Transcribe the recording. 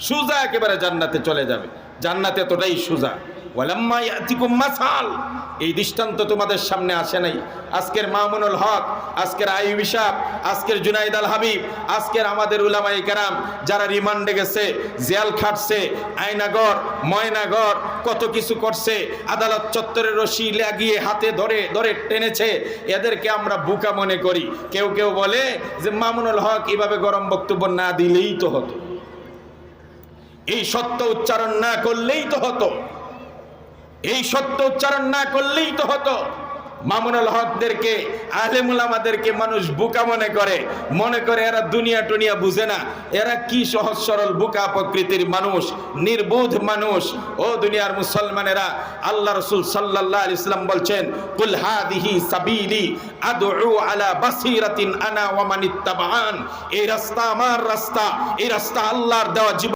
সোজা একেবারে জান্নাতে চলে যাবে। জান্নাতে এতটাই সোজা। ওয়ালাম্মা ইয়াতিকুম মাসাল, এই দৃষ্টান্ত তোমাদের সামনে আসে নাই? আজকের মামুনুল হক, আজকের আইয়ুব সাহেব, আজকের জুনাইদ আল হাবিব, আজকের আমাদের উলামায়ে কেরাম যারা রিমান্ডে গেছে, জেল খাটছে, আয়নাগর ময়নাগর কত কিছু করছে, আদালত চত্বরে রশি লাগিয়ে হাতে ধরে ধরে টেনেছে, এদেরকে আমরা বোকা মনে করি। কেউ কেউ বলে যে মামুনুল হক এভাবে গরম বক্তব্য না দিলেই তো হতো, এই সত্য উচ্চারণ না করলেই তো হতো, এই সত্য উচ্চারণ না করলেই তো হতো। মামুনুল হকদেরকে, আলেম উলামাদেরকে মানুষ বোকা মনে করে এরা দুনিয়া টুনিয়া বুঝে না, এরা কি সহজ সরল বোকা প্রকৃতির মানুষ, নির্বোধ মানুষ। ও দুনিয়ার মুসলমানেরা, আল্লাহ রাসূল সাল্লাল্লাহু আলাইহি ওয়াসাল্লাম বলছেন, কুল হাদিহি সাবিলি আদউ আলা বাসিরাতিন আনা ওয়া মানিত্তাবাআন, এই রাস্তা আমার রাস্তা, এই রাস্তা আল্লাহর দেওয়া জীবন।